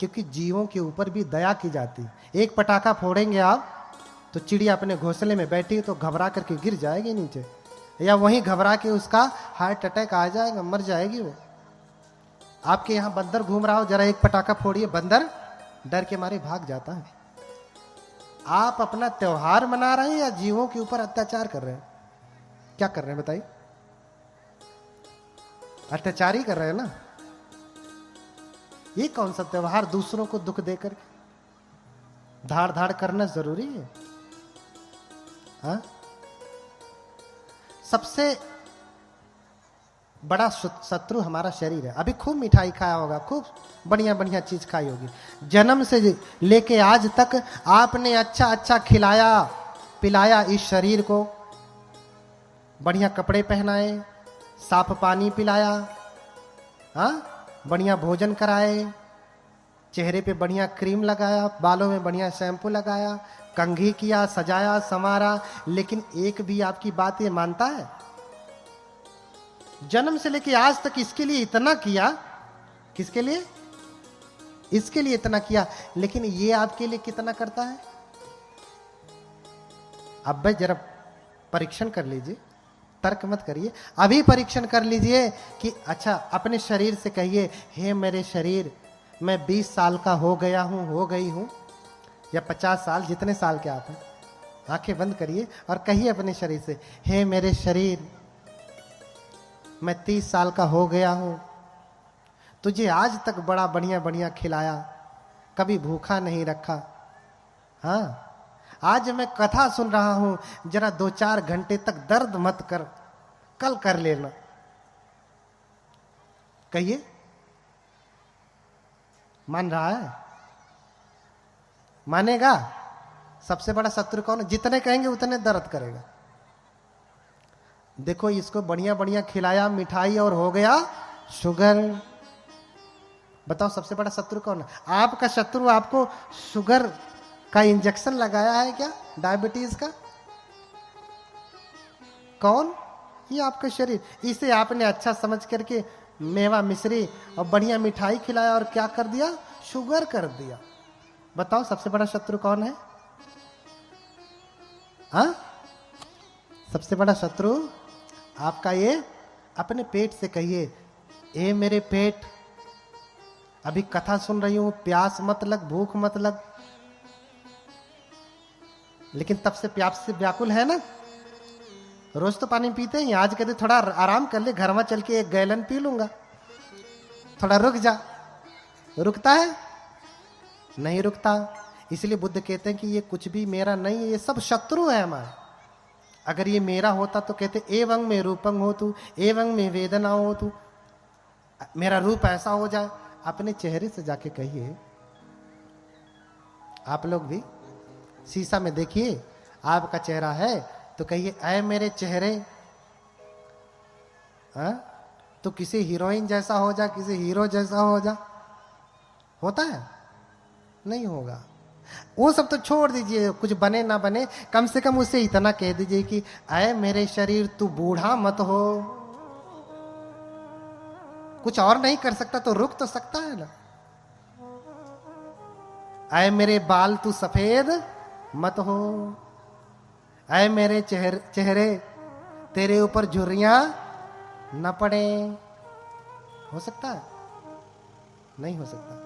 क्योंकि जीवों के ऊपर भी दया की जाती है। एक पटाखा फोड़ेंगे आप तो चिड़िया अपने घोंसले में बैठी तो घबरा करके गिर जाएगी नीचे, या वहीं घबरा के उसका हार्ट अटैक आ जाएगा, मर जाएगी वो। आपके यहाँ बंदर घूम रहा हो, जरा एक पटाखा फोड़िए, बंदर डर के मारे भाग जाता है। आप अपना त्योहार मना रहे हैं या जीवों के ऊपर अत्याचार कर रहे हैं? क्या कर रहे हैं बताइए? अत्याचार ही कर रहे हैं ना। ये कौन सा त्योहार? दूसरों को दुख देकर धाड़ धाड़ करना जरूरी है? हाँ? सबसे बड़ा शत्रु हमारा शरीर है। अभी खूब मिठाई खाया होगा, खूब बढ़िया बढ़िया चीज खाई होगी, जन्म से लेके आज तक आपने अच्छा अच्छा खिलाया पिलाया इस शरीर को, बढ़िया कपड़े पहनाए, साफ पानी पिलाया, हाँ, बढ़िया भोजन कराए, चेहरे पे बढ़िया क्रीम लगाया, बालों में बढ़िया शैम्पू लगाया, कंघी किया, सजाया संवारा, लेकिन एक भी आपकी बात ये मानता है? जन्म से लेके आज तक इसके लिए इतना किया, किसके लिए? इसके लिए इतना किया, लेकिन ये आपके लिए कितना करता है? अब भाई जरा परीक्षण कर लीजिए, तर्क मत करिए, अभी परीक्षण कर लीजिए कि अच्छा अपने शरीर से कहिए, हे मेरे शरीर, मैं 20 साल का हो गया हूं, हो गई हूं, या 50 साल, जितने साल के आप हैं, आंखें बंद करिए और कहिए अपने शरीर से, हे मेरे शरीर, मैं 30 साल का हो गया हूं, तुझे आज तक बड़ा बढ़िया बढ़िया खिलाया, कभी भूखा नहीं रखा, हाँ, आज मैं कथा सुन रहा हूं, जरा 2-4 घंटे तक दर्द मत कर, कल कर लेना। कहिए, मान रहा है? मानेगा? सबसे बड़ा शत्रु कौन है? जितने कहेंगे उतने दर्द करेगा। देखो इसको बढ़िया बढ़िया खिलाया, मिठाई, और हो गया शुगर। बताओ सबसे बड़ा शत्रु कौन है? आपका शत्रु आपको शुगर का इंजेक्शन लगाया है क्या? डायबिटीज का? कौन? ये आपका शरीर। इसे आपने अच्छा समझ करके मेवा मिश्री और बढ़िया मिठाई खिलाया और क्या कर दिया? शुगर कर दिया। बताओ सबसे बड़ा शत्रु कौन है? हाँ, सबसे बड़ा शत्रु आपका ये अपने पेट से कहिए, ए मेरे पेट, अभी कथा सुन रही हूं, प्यास मत लग, भूख मत लग, लेकिन तब से प्यास से व्याकुल है ना। रोज तो पानी पीते हैं, आज कहते थोड़ा आराम कर ले, घर में चल के 1 गैलन पी लूंगा, थोड़ा रुक जा। रुकता है? नहीं रुकता। इसलिए बुद्ध कहते हैं कि ये कुछ भी मेरा नहीं है, ये सब शत्रु है हमारे। अगर ये मेरा होता तो कहते एवं में रूपं हो तू, एवं में वेदना हो तू, मेरा रूप ऐसा हो जाए। अपने चेहरे से जाके कहिए, आप लोग भी शीशा में देखिए, आपका चेहरा है तो कहिए, ऐ मेरे चेहरे, तो किसी हीरोइन जैसा हो जा, किसी हीरो जैसा हो जा। होता है? नहीं होगा। वो सब तो छोड़ दीजिए, कुछ बने ना बने, कम से कम उसे इतना कह दीजिए कि ऐ मेरे शरीर, तू बूढ़ा मत हो। कुछ और नहीं कर सकता तो रुक तो सकता है ना। ऐ मेरे बाल, तू सफेद मत हो। ऐ मेरे चेहरे, तेरे ऊपर झुर्रियां न पड़े। हो सकता है? नहीं हो सकता।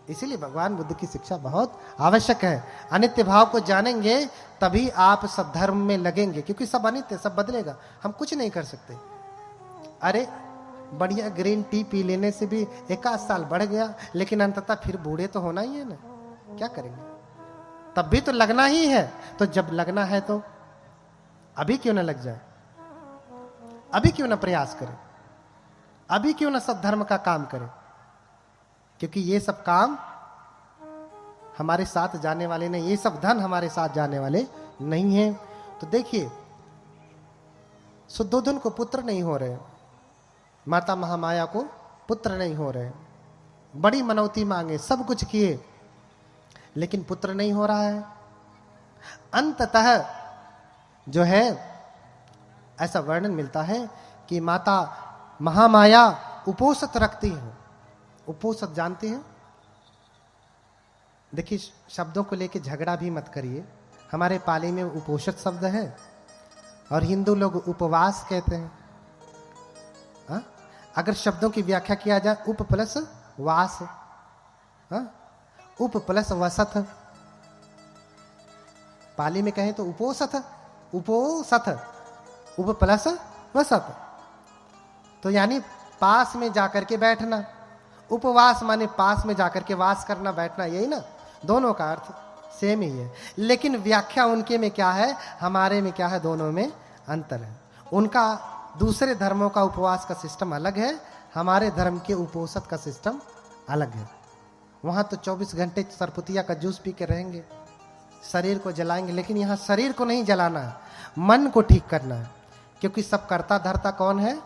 इसीलिए भगवान बुद्ध की शिक्षा बहुत आवश्यक है। अनित्य भाव को जानेंगे तभी आप सद्धर्म में लगेंगे, क्योंकि सब अनित्य, सब बदलेगा, हम कुछ नहीं कर सकते। अरे बढ़िया ग्रीन टी पी लेने से भी 1 साल बढ़ गया, लेकिन अंततः फिर बूढ़े तो होना ही है ना। क्या करेंगे? तब भी तो लगना ही है। तो जब लगना है तो अभी क्यों ना लग जाए? अभी क्यों ना प्रयास करें? अभी क्यों ना सद्धर्म का काम करें? क्योंकि ये सब काम हमारे साथ जाने वाले नहीं, ये सब धन हमारे साथ जाने वाले नहीं है। तो देखिए, शुद्धोधन को पुत्र नहीं हो रहे, माता महामाया को पुत्र नहीं हो रहे, बड़ी मनौती मांगे, सब कुछ किए, लेकिन पुत्र नहीं हो रहा है। अंततः जो है ऐसा वर्णन मिलता है कि माता महामाया उपोषित रखती है। उपोषित जानते हैं? देखिए, शब्दों को लेके झगड़ा भी मत करिए। हमारे पाली में उपोषित शब्द है और हिंदू लोग उपवास कहते हैं। हा? अगर शब्दों की व्याख्या किया जाए, उप प्लस वास, हा? उप प्लस वसत, पाली में कहें तो उपोसत, उपोसत, उप प्लस वसत, तो यानी पास में जाकर के बैठना। उपवास माने पास में जाकर के वास करना, बैठना, यही ना, दोनों का अर्थ सेम ही है। लेकिन व्याख्या उनके में क्या है, हमारे में क्या है, दोनों में अंतर है। उनका दूसरे धर्मों का उपवास का सिस्टम अलग है, हमारे धर्म के उपोषित का सिस्टम अलग है। वहां तो 24 घंटे सरपुतिया का जूस पी के रहेंगे, शरीर को जलाएंगे, लेकिन यहाँ शरीर को नहीं जलाना है, मन को ठीक करना है। क्योंकि सब करता धरता कौन है?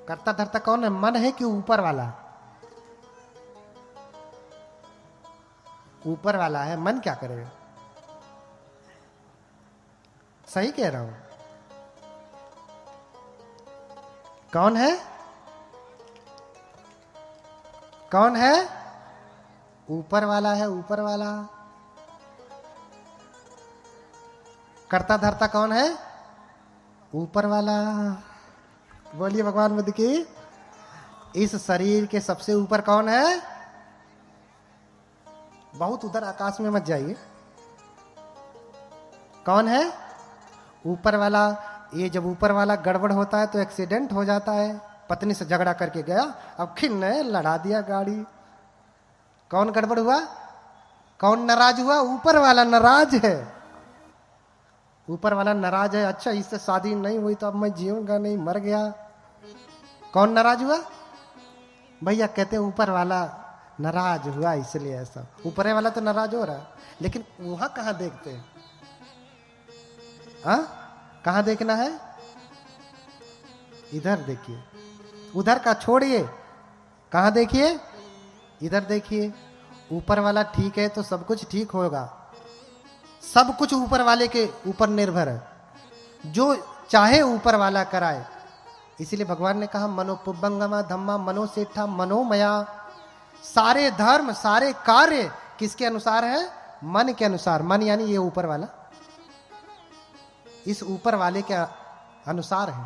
करता धरता कौन है? मन है कि ऊपर वाला? ऊपर वाला है, मन क्या करेगा? सही कह रहा हूं? कौन है? कौन है? ऊपर वाला है, ऊपर वाला। करता धरता कौन है? ऊपर वाला। बोलिए भगवान बुद्ध की। इस शरीर के सबसे ऊपर कौन है? बहुत उधर आकाश में मत जाइए। कौन है? ऊपर वाला। ये जब ऊपर वाला गड़बड़ होता है तो एक्सीडेंट हो जाता है। पत्नी से झगड़ा करके गया, अब खिन्न है, लड़ा दिया गाड़ी। कौन गड़बड़ हुआ? कौन नाराज हुआ? ऊपर वाला नाराज है। ऊपर वाला नाराज है, अच्छा इससे शादी नहीं हुई तो अब मैं जीऊंगा नहीं, मर गया। कौन नाराज हुआ? भैया कहते हैं ऊपर वाला नाराज हुआ इसलिए ऐसा। ऊपर वाला तो नाराज हो रहा है, लेकिन वहां कहां देखते हैं? कहां देखना है? इधर देखिए, उधर का छोड़िए, कहां देखिए? इधर देखिए। ऊपर वाला ठीक है तो सब कुछ ठीक होगा। सब कुछ ऊपर वाले के ऊपर निर्भर है, जो चाहे ऊपर वाला कराए। इसीलिए भगवान ने कहा मनोपुबंगमा धम्मा मनोसेठा मनोमया। सारे धर्म, सारे कार्य किसके अनुसार है? मन के अनुसार। मन यानी ये ऊपर वाला, इस ऊपर वाले के अनुसार है।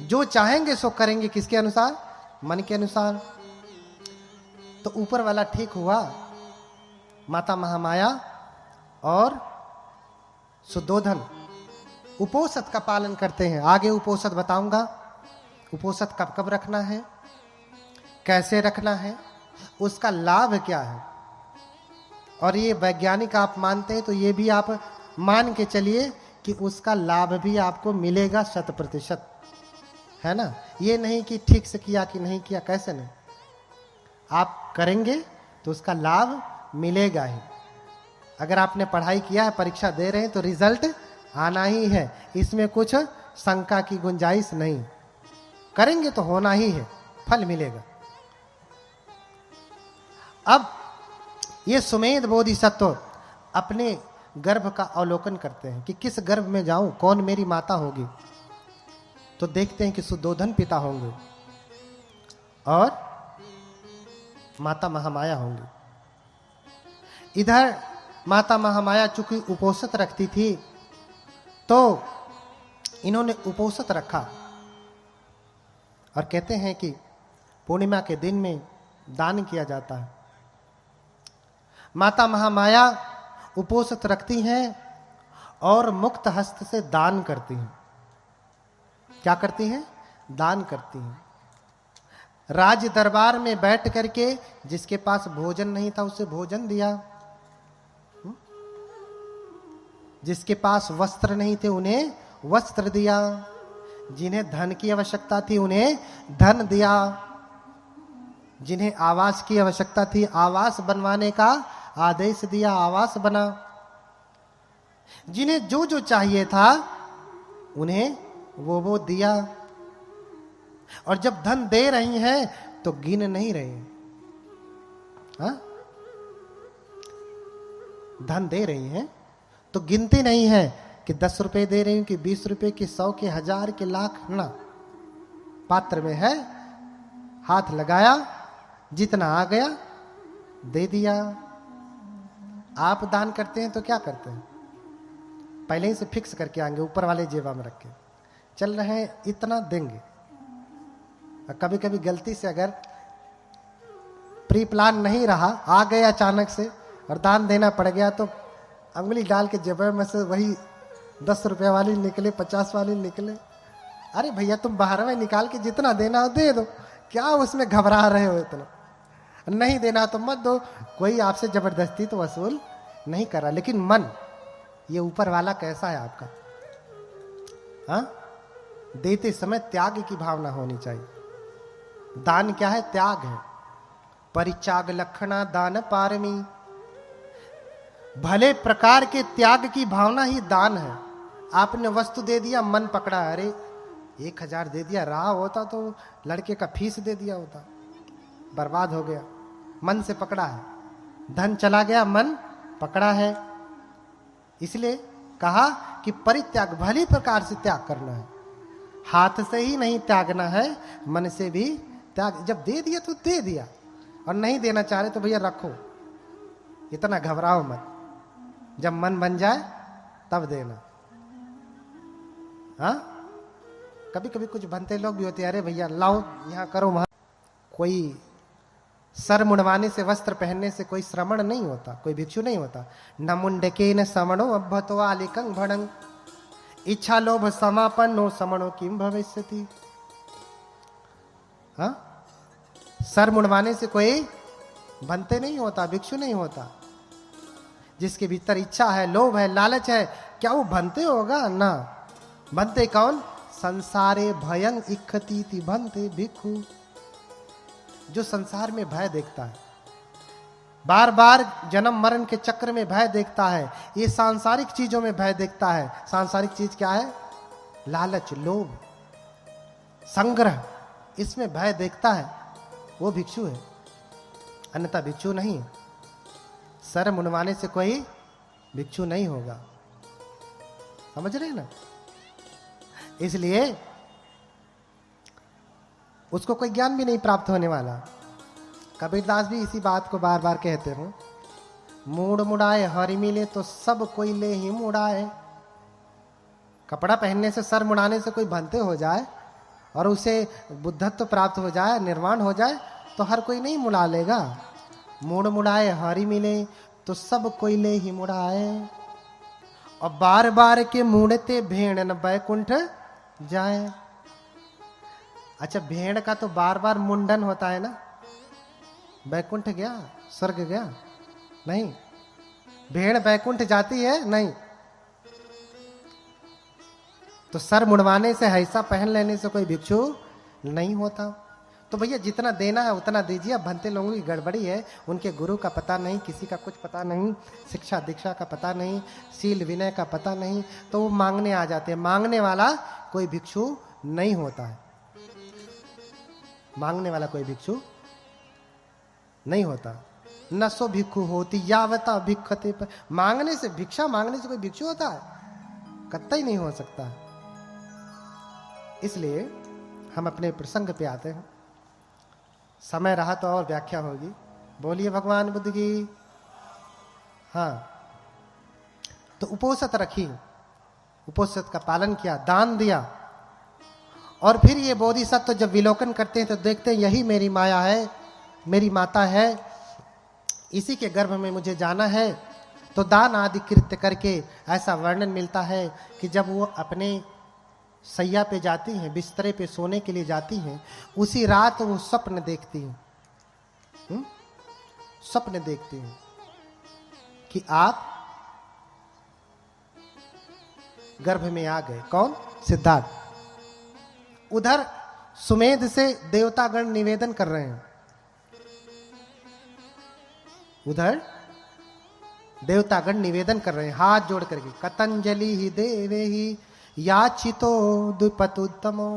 जो चाहेंगे सो करेंगे, किसके अनुसार? मन के अनुसार। तो ऊपर वाला ठीक हुआ। माता महामाया और सुद्धोधन उपोषित का पालन करते हैं। आगे उपोषित बताऊंगा। उपोषित कब कब रखना है, कैसे रखना है, उसका लाभ क्या है। और ये वैज्ञानिक आप मानते हैं तो ये भी आप मान के चलिए कि उसका लाभ भी आपको मिलेगा 100%, है ना। ये नहीं कि ठीक से किया कि नहीं किया, कैसे नहीं, आप करेंगे तो उसका लाभ मिलेगा ही। अगर आपने पढ़ाई किया है, परीक्षा दे रहे हैं तो रिजल्ट आना ही है, इसमें कुछ शंका की गुंजाइश नहीं। करेंगे तो होना ही है, फल मिलेगा। अब ये सुमेध बोधिसत्व अपने गर्भ का अवलोकन करते हैं कि किस गर्भ में जाऊं, कौन मेरी माता होगी। तो देखते हैं कि सुद्धोधन पिता होंगे और माता महामाया होंगी। इधर माता महामाया चूंकि उपोषित रखती थी तो इन्होंने उपोषित रखा और कहते हैं कि पूर्णिमा के दिन में दान किया जाता है। माता महामाया उपोषित रखती हैं और मुक्त हस्त से दान करती हैं। क्या करती हैं? दान करती हैं। राज दरबार में बैठ करके जिसके पास भोजन नहीं था उसे भोजन दिया, जिसके पास वस्त्र नहीं थे उन्हें वस्त्र दिया, जिन्हें धन की आवश्यकता थी उन्हें धन दिया, जिन्हें आवास की आवश्यकता थी आवास बनवाने का आदेश दिया, आवास बना। जिन्हें जो जो चाहिए था उन्हें वो दिया। और जब धन दे रही हैं तो गिन नहीं रही हैं। हाँ? धन दे रही हैं तो गिनती नहीं है कि 10 रुपए दे रही हूं कि 20 रुपए कि 100 के 1000 के लाख ना। पात्र में है, हाथ लगाया, जितना आ गया दे दिया। आप दान करते हैं तो क्या करते हैं? पहले ही से फिक्स करके आएंगे, ऊपर वाले जेबा में रख के चल रहे हैं, इतना देंगे। और कभी कभी गलती से अगर प्री प्लान नहीं रहा, आ गए अचानक से और दान देना पड़ गया, तो अंगुली डाल के जेब में से वही 10 रुपये वाली निकले, 50 वाली निकले। अरे भैया तुम बाहर में निकाल के जितना देना हो दे दो, क्या उसमें घबरा रहे हो इतना? नहीं देना तो मत दो, कोई आपसे जबरदस्ती तो वसूल नहीं कर रहा। लेकिन मन, ये ऊपर वाला कैसा है आपका? हाँ, देते समय त्याग की भावना होनी चाहिए। दान क्या है? त्याग है। परित्याग लक्षणा दान पारमी। भले प्रकार के त्याग की भावना ही दान है। आपने वस्तु दे दिया, मन पकड़ा, अरे 1000 दे दिया, रहा होता तो लड़के का फीस दे दिया होता, बर्बाद हो गया। मन से पकड़ा है, धन चला गया, मन पकड़ा है। इसलिए कहा कि परित्याग, भली प्रकार से त्याग करना है। हाथ से ही नहीं त्यागना है, मन से भी त्याग। जब दे दिया तो दे दिया, और नहीं देना चाह रहे तो भैया रखो, इतना घबराओ मत। जब मन बन जाए तब देना। हाँ, कभी कभी कुछ बनते लोग भी होते हैं, अरे भैया लाओ यहाँ करो वहां। कोई सर मुंडवाने से, वस्त्र पहनने से कोई श्रमण नहीं होता, कोई भिक्षु नहीं होता। न मुंडके न समणो अभ्यतो आलिकं भणं, इच्छा लोभ समापन्नो समणो किम भविष्यति। हाँ, सर मुंडवाने से कोई बनते नहीं होता, भिक्षु नहीं होता। जिसके भीतर इच्छा है, लोभ है, लालच है, क्या वो बनते होगा? ना। बनते कौन? संसारे भयं इच्छति बनते भिक्षु। जो संसार में भय देखता है, बार बार जन्म मरण के चक्र में भय देखता है, ये सांसारिक चीजों में भय देखता है। सांसारिक चीज क्या है? लालच, लोभ, संग्रह, इसमें भय देखता है, वो भिक्षु है, अन्यथा भिक्षु नहीं। सर मुंडवाने से कोई भिक्षु नहीं होगा, समझ रहे ना? इसलिए उसको कोई ज्ञान भी नहीं प्राप्त होने वाला। कबीरदास भी इसी बात को बार बार कहते हैं, मूड मुड़ाए हरि मिले तो सब कोई ले ही मुड़ाए। कपड़ा पहनने से, सर मुड़ाने से कोई भंते हो जाए और उसे बुद्धत्व प्राप्त हो जाए, निर्वाण हो जाए, तो हर कोई नहीं मुड़ा लेगा। मूड मुड़ाए हरि मिले तो सब कोई ले ही मुड़ाए, और बार बार के मूड़ते भेड़ न बैकुंठ जाए। अच्छा, भेड़ का तो बार बार मुंडन होता है ना, बैकुंठ गया, स्वर्ग गया? नहीं। भेड़ बैकुंठ जाती है? नहीं। तो सर मुंडवाने से, ऐसा पहन लेने से कोई भिक्षु नहीं होता। तो भैया जितना देना है उतना दीजिए। अब भंते लोगों की गड़बड़ी है, उनके गुरु का पता नहीं, किसी का कुछ पता नहीं, शिक्षा दीक्षा का पता नहीं, शील विनय का पता नहीं, तो वो मांगने आ जाते हैं। मांगने वाला कोई भिक्षु नहीं होता है, मांगने वाला कोई भिक्षु नहीं होता। न सो भिक्षु होती यावता भिक्षते पर। मांगने से, भिक्षा मांगने से कोई भिक्षु होता है? कतई नहीं हो सकता। इसलिए हम अपने प्रसंग पे आते हैं। समय रहा तो और व्याख्या होगी। बोलिए भगवान बुद्ध की। हाँ, तो उपोषित रखी, उपोषित का पालन किया, दान दिया, और फिर ये बोधिसत्व जब विलोकन करते हैं तो देखते हैं यही मेरी माया है, मेरी माता है, इसी के गर्भ में मुझे जाना है। तो दान आदि कृत्य करके ऐसा वर्णन मिलता है कि जब वो अपने सैया पे जाती हैं, बिस्तरे पे सोने के लिए जाती हैं, उसी रात वो स्वप्न देखती हैं, स्वप्न देखती हैं कि आप गर्भ में आ गए। कौन? सिद्धार्थ। उधर सुमेध से देवतागण निवेदन कर रहे हैं, उधर देवतागण निवेदन कर रहे हैं हाथ जोड़ करके, कतंजलि ही देवे ही याचितो द्विपतुत्तमो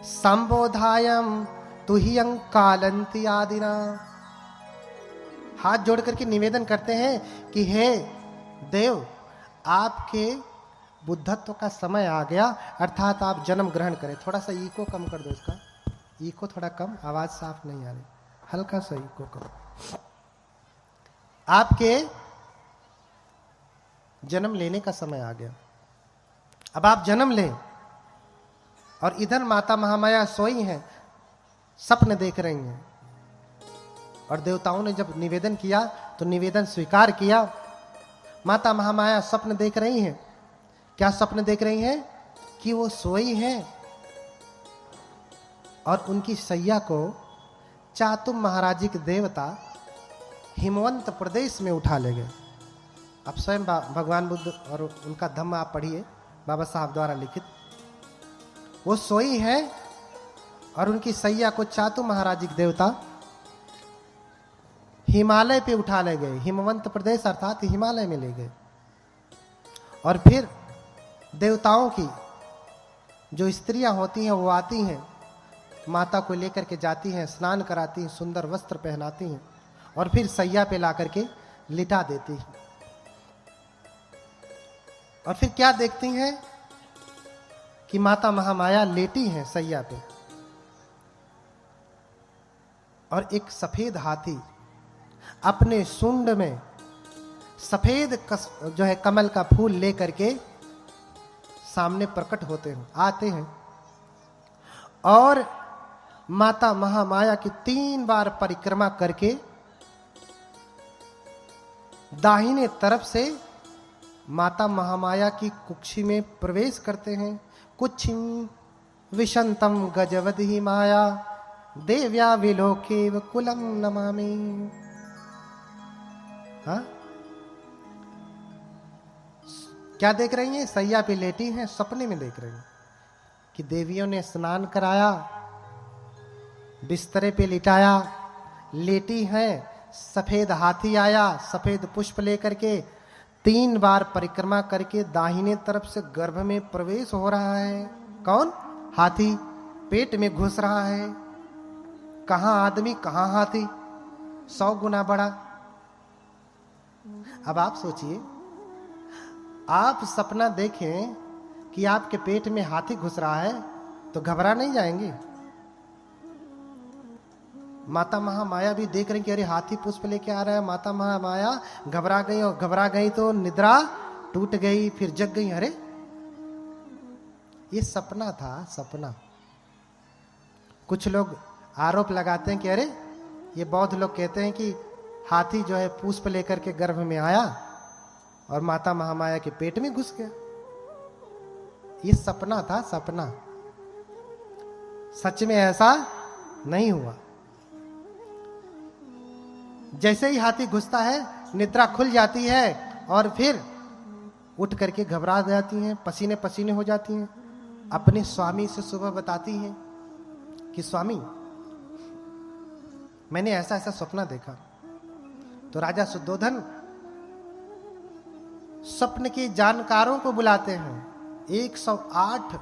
संबोधायम तुहियं कालंति आदिना। हाथ जोड़ करके निवेदन करते हैं कि हे देव, आपके बुद्धत्व का समय आ गया, अर्थात आप जन्म ग्रहण करें। थोड़ा सा ईको कम कर दो, इसका ईको थोड़ा कम, आवाज साफ नहीं आ रही। हल्का सही को करो। आपके जन्म लेने का समय आ गया। अब आप जन्म लें और इधर माता महामाया सोई हैं, सपने देख रही हैं। और देवताओं ने जब निवेदन किया तो निवेदन स्वीकार किया। माता महामाया स्वप्न देख रही हैं। क्या स्वप्न देख रही हैं? कि वो सोई हैं और उनकी सैया को चातुम महाराजी के देवता हिमवंत प्रदेश में उठा ले गए। अब स्वयं भगवान बुद्ध और उनका धम्म आप पढ़िए, बाबा साहब द्वारा लिखित। वो सोई है और उनकी सैया को चातुम महाराजी के देवता हिमालय पे उठा ले गए। हिमवंत प्रदेश अर्थात हिमालय में ले गए। और फिर देवताओं की जो स्त्रियां होती हैं वो आती हैं, माता को लेकर के जाती हैं, स्नान कराती हैं, सुंदर वस्त्र पहनाती हैं और फिर सैया पे ला करके लिटा देती हैं। और फिर क्या देखती हैं कि माता महामाया लेटी हैं सैया पे और एक सफेद हाथी अपने सूंड में सफेद जो है कमल का फूल लेकर के सामने प्रकट होते हैं, आते हैं और माता महामाया की 3 बार परिक्रमा करके दाहिने तरफ से माता महामाया की कुक्षी में प्रवेश करते हैं। कुक्षिम विशंतम गजवदहि माया देव्या विलोकेव कुलम नमामि। हाँ, क्या देख रही हैं? सैया पे लेटी हैं, सपने में देख रही हैं कि देवियों ने स्नान कराया, बिस्तरे पे लिटाया, लेटी हैं, सफेद हाथी आया सफेद पुष्प लेकर के 3 बार परिक्रमा करके दाहिने तरफ से गर्भ में प्रवेश हो रहा है। कौन? हाथी पेट में घुस रहा है। कहां आदमी कहां हाथी, 100 गुना बड़ा। अब आप सोचिए, आप सपना देखें कि आपके पेट में हाथी घुस रहा है तो घबरा नहीं जाएंगे? माता महामाया भी देख रही कि अरे हाथी पुष्प लेके आ रहा है। माता महामाया घबरा गई और घबरा गई तो निद्रा टूट गई, फिर जग गई। अरे ये सपना था, सपना। कुछ लोग आरोप लगाते हैं कि अरे ये बौद्ध लोग कहते हैं कि हाथी जो है पुष्प लेकर के गर्भ में आया और माता महामाया के पेट में घुस गया। ये सपना था, सपना। सच में ऐसा नहीं हुआ। जैसे ही हाथी घुसता है निद्रा खुल जाती है और फिर उठ करके घबरा जाती हैं, पसीने पसीने हो जाती हैं। अपने स्वामी से सुबह बताती हैं कि स्वामी मैंने ऐसा ऐसा सपना देखा। तो राजा शुद्धोधन स्वप्न के जानकारों को बुलाते हैं। 108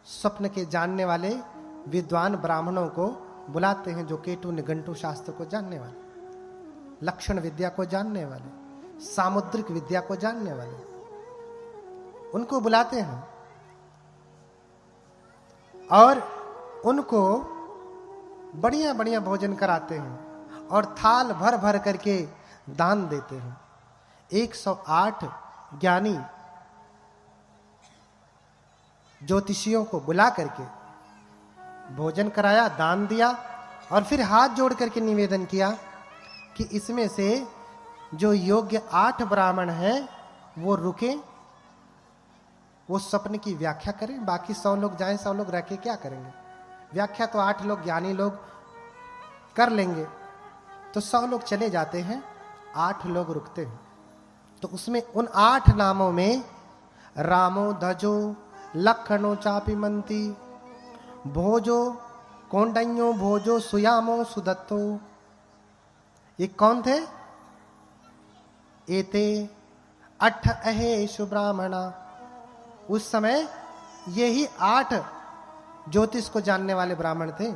स्वप्न के जानने वाले विद्वान ब्राह्मणों को बुलाते हैं, जो केटु निघंटु शास्त्र को जानने वाले, लक्षण विद्या को जानने वाले, सामुद्रिक विद्या को जानने वाले, उनको बुलाते हैं और उनको बढ़िया बढ़िया भोजन कराते हैं और थाल भर भर करके दान देते हैं। 108 ज्ञानी ज्योतिषियों को बुला करके भोजन कराया, दान दिया और फिर हाथ जोड़ करके निवेदन किया कि इसमें से जो योग्य 8 ब्राह्मण हैं वो रुके, वो स्वप्न की व्याख्या करें। बाकी 100 लोग जाएं, 100 लोग रह के क्या करेंगे? व्याख्या तो 8 लोग ज्ञानी लोग कर लेंगे। तो 100 लोग चले जाते हैं, 8 लोग रुकते हैं। तो उसमें उन 8 नामों में रामो धजो लखनो चापिमंती भोजो कौंडन्यो भोजो सुयामो सुदत्तो, ये कौन थे? एते 8 अहेशु ब्राह्मणा। उस समय यही 8 ज्योतिष को जानने वाले ब्राह्मण थे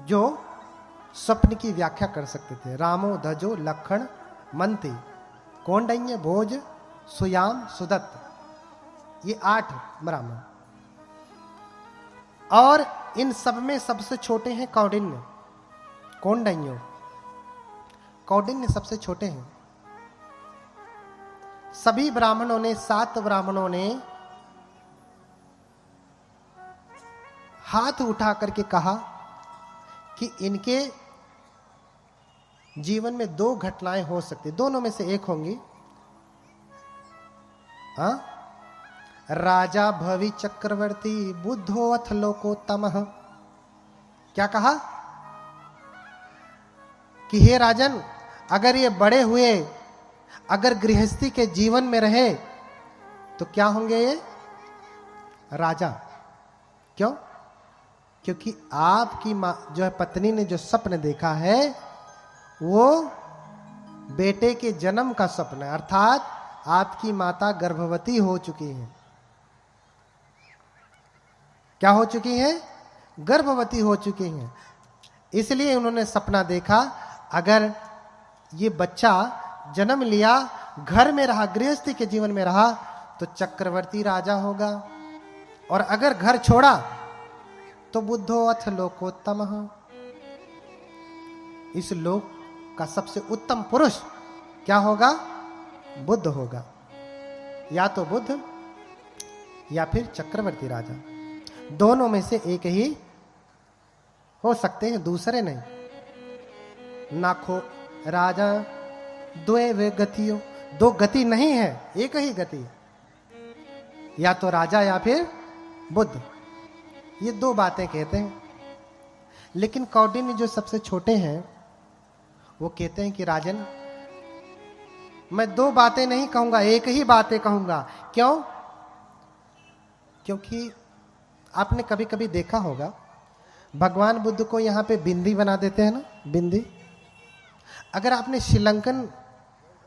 जो स्वप्न की व्याख्या कर सकते थे। रामो धजो लखन मंती कौंडन्य भोज सुयाम सुदत्त, ये 8 ब्राह्मण। और इन सब में सबसे छोटे हैं कौंडिन्य। कौंडिन्य कौंडिन्य सबसे छोटे हैं। सभी ब्राह्मणों ने, 7 ब्राह्मणों ने हाथ उठा करके कहा कि इनके जीवन में 2 घटनाएं हो सकती, दोनों में से एक होंगी। राजा भवि चक्रवर्ती बुद्धो अथ लोकोत्तमः। क्या कहा कि हे राजन, अगर ये बड़े हुए, अगर गृहस्थी के जीवन में रहे तो क्या होंगे ये? राजा। क्यों? क्योंकि आपकी मां जो है पत्नी ने जो स्वप्न देखा है वो बेटे के जन्म का स्वप्न है, अर्थात आपकी माता गर्भवती हो चुकी हैं। क्या हो चुकी हैं? गर्भवती हो चुकी हैं। इसलिए उन्होंने सपना देखा, अगर ये बच्चा जन्म लिया, घर में रहा, गृहस्थी के जीवन में रहा तो चक्रवर्ती राजा होगा, और अगर घर छोड़ा तो बुद्धो अथ लोकोत्तमः, इस लोक का सबसे उत्तम पुरुष क्या होगा? बुद्ध होगा। या तो बुद्ध या फिर चक्रवर्ती राजा, दोनों में से एक ही हो सकते हैं, दूसरे नहीं। नाखो राजा द्वे वे गतियों, 2 गति नहीं है, एक ही गति, या तो राजा या फिर बुद्ध। ये 2 बातें कहते हैं। लेकिन कौंडिन्य जो सबसे छोटे हैं वो कहते हैं कि राजन, मैं 2 बातें नहीं कहूंगा, एक ही बातें कहूंगा। क्यों? क्योंकि आपने कभी कभी देखा होगा भगवान बुद्ध को यहां पे बिंदी बना देते हैं ना, बिंदी। अगर आपने श्रीलंकन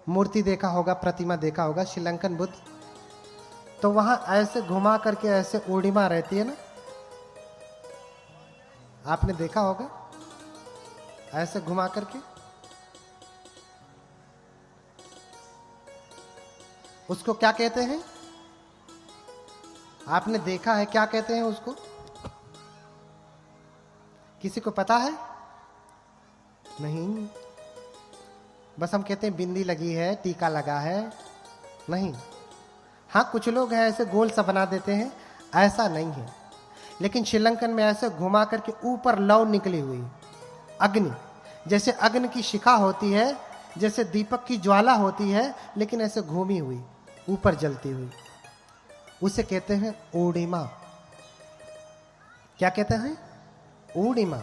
मूर्ति देखा होगा, प्रतिमा देखा होगा, श्रीलंकन बुद्ध, तो वहां ऐसे घुमा करके ऐसे ओडिमा रहती है ना, आपने देखा होगा ऐसे घुमा करके। उसको क्या कहते हैं? आपने देखा है? क्या कहते हैं उसको? किसी को पता है? नहीं, बस हम कहते हैं बिंदी लगी है, टीका लगा है। नहीं, हाँ कुछ लोग हैं ऐसे गोल सा बना देते हैं, ऐसा नहीं है। लेकिन श्रीलंकन में ऐसे घुमा करके ऊपर लौ निकली हुई अग्नि, जैसे अग्नि की शिखा होती है, जैसे दीपक की ज्वाला होती है, लेकिन ऐसे घूमी हुई ऊपर जलती हुई, उसे कहते हैं ओडिमा। क्या कहते हैं? ओडिमा।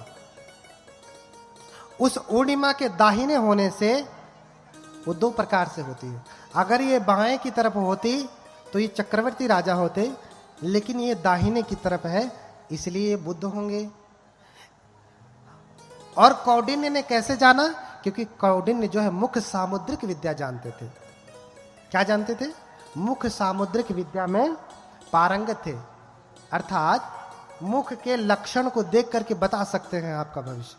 उस ओडिमा के दाहिने होने से वो 2 प्रकार से होती है। अगर ये बाएं की तरफ होती तो ये चक्रवर्ती राजा होते, लेकिन ये दाहिने की तरफ है, इसलिए ये बुद्ध होंगे। और कौंडिन्य ने कैसे जाना? क्योंकि कौंडिन्य जो है मुख्य सामुद्रिक विद्या जानते थे। क्या जानते थे? मुख्य सामुद्रिक विद्या में पारंगत थे, अर्थात मुख के लक्षण को देख करके बता सकते हैं आपका भविष्य,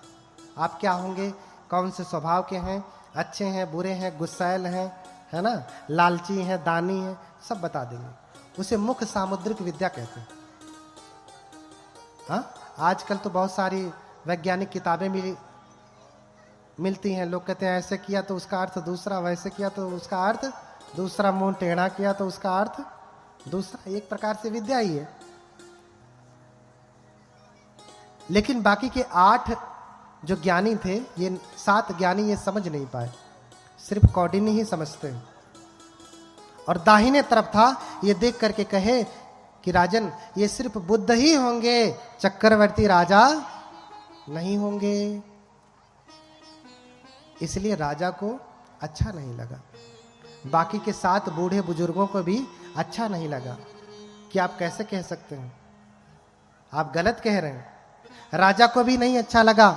आप क्या होंगे, कौन से स्वभाव के हैं, अच्छे हैं, बुरे हैं, गुस्सैल हैं, है ना, लालची हैं, दानी हैं, सब बता देंगे। उसे मुख्य सामुद्रिक विद्या कहते हैं। हाँ, आजकल तो बहुत सारी वैज्ञानिक किताबें मिलती हैं। लोग कहते हैं ऐसे किया तो उसका अर्थ दूसरा, वैसे किया तो उसका अर्थ दूसरा, मुंह टेढ़ा किया तो उसका अर्थ दूसरा। एक प्रकार से विद्या ही है। लेकिन बाकी के 8 जो ज्ञानी थे, ये 7 ज्ञानी ये समझ नहीं पाए, सिर्फ कौंडिन्य ही समझते हैं। और दाहिने तरफ था, ये देख करके कहे कि राजन ये सिर्फ बुद्ध ही होंगे, चक्रवर्ती राजा नहीं होंगे। इसलिए राजा को अच्छा नहीं लगा, बाकी के 7 बूढ़े बुजुर्गों को भी अच्छा नहीं लगा कि आप कैसे कह सकते हैं, आप गलत कह रहे हैं। राजा को भी नहीं अच्छा लगा,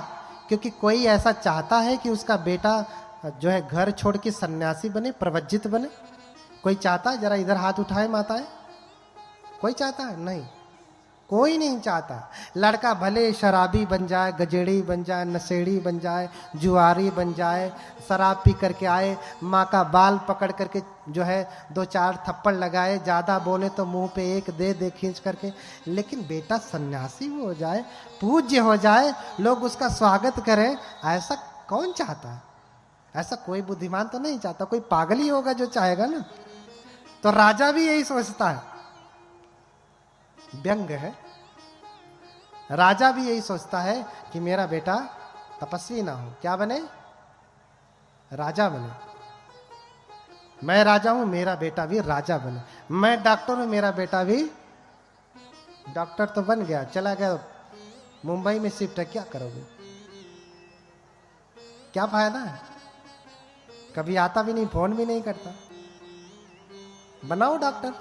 क्योंकि कोई ऐसा चाहता है कि उसका बेटा जो है घर छोड़ के सन्यासी बने, प्रवज्जित बने? कोई चाहता है? जरा इधर हाथ उठाए माताएं, कोई चाहता है? नहीं। कोई नहीं चाहता। लड़का भले शराबी बन जाए, गजेड़ी बन जाए, नशेड़ी बन जाए, जुआरी बन जाए, शराब पी करके आए, माँ का बाल पकड़ करके जो है 2-4 थप्पड़ लगाए, ज़्यादा बोले तो मुंह पे एक दे दे खींच करके, लेकिन बेटा सन्यासी हो जाए, पूज्य हो जाए, लोग उसका स्वागत करें, ऐसा कौन चाहता है? ऐसा कोई बुद्धिमान तो नहीं चाहता, कोई पागल ही होगा जो चाहेगा ना। तो राजा भी यही सोचता है, व्यंग है। राजा भी यही सोचता है कि मेरा बेटा तपस्वी ना हो, क्या बने? राजा बने। मैं राजा हूं, मेरा बेटा भी राजा बने। मैं डॉक्टर हूं, मेरा बेटा भी डॉक्टर तो बन गया, चला गया मुंबई में शिफ्ट है, क्या करोगे? क्या फायदा है? कभी आता भी नहीं, फोन भी नहीं करता। बनाओ डॉक्टर।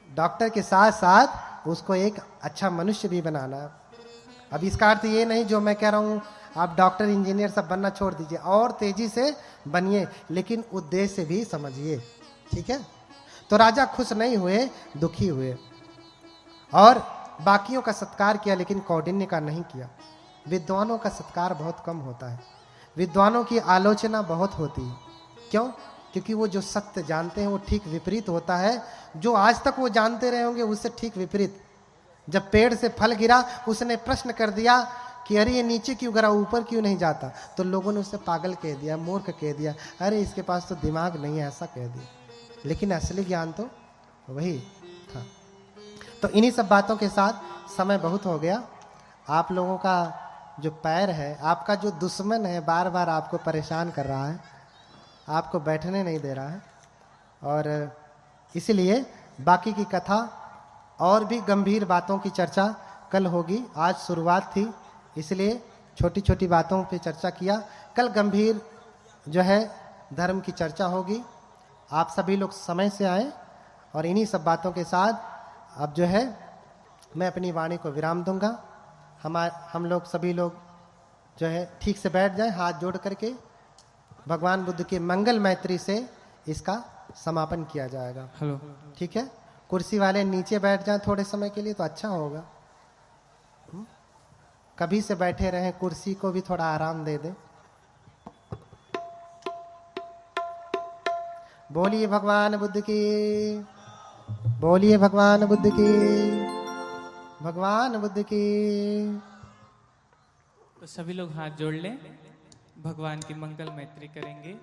डॉक्टर के साथ साथ उसको एक अच्छा मनुष्य भी बनाना। अब इसका अर्थ ये नहीं जो मैं कह रहा हूं आप डॉक्टर इंजीनियर सब बनना छोड़ दीजिए, और तेजी से बनिए, लेकिन उद्देश्य भी समझिए, ठीक है? तो राजा खुश नहीं हुए, दुखी हुए, और बाकियों का सत्कार किया लेकिन कौंडिन्य का नहीं किया। विद्वानों का सत्कार बहुत कम होता है, विद्वानों की आलोचना बहुत होती है। क्यों? क्योंकि वो जो सत्य जानते हैं वो ठीक विपरीत होता है, जो आज तक वो जानते रहे होंगे उससे ठीक विपरीत। जब पेड़ से फल गिरा, उसने प्रश्न कर दिया कि अरे ये नीचे क्यों गिरा, ऊपर क्यों नहीं जाता? तो लोगों ने उसे पागल कह दिया, मूर्ख कह दिया, अरे इसके पास तो दिमाग नहीं है, ऐसा कह दिया। लेकिन असली ज्ञान तो वही था। तो इन्हीं सब बातों के साथ समय बहुत हो गया। आप लोगों का जो पैर है, आपका जो दुश्मन है, बार बार आपको परेशान कर रहा है, आपको बैठने नहीं दे रहा है, और इसलिए बाकी की कथा और भी गंभीर बातों की चर्चा कल होगी। आज शुरुआत थी, इसलिए छोटी छोटी बातों पे चर्चा किया। कल गंभीर जो है धर्म की चर्चा होगी। आप सभी लोग समय से आए, और इन्हीं सब बातों के साथ अब जो है मैं अपनी वाणी को विराम दूंगा। हम लोग सभी लोग जो है ठीक से बैठ जाएं, हाथ जोड़ करके भगवान बुद्ध की मंगल मैत्री से इसका समापन किया जाएगा। हेलो, ठीक है? कुर्सी वाले नीचे बैठ जाएं थोड़े समय के लिए तो अच्छा होगा। कभी से बैठे रहें, कुर्सी को भी थोड़ा आराम दे दें। बोलिए भगवान बुद्ध की, बोलिए भगवान बुद्ध की, भगवान बुद्ध की। तो सभी लोग हाथ जोड़ लें, भगवान की मंगल मैत्री करेंगे।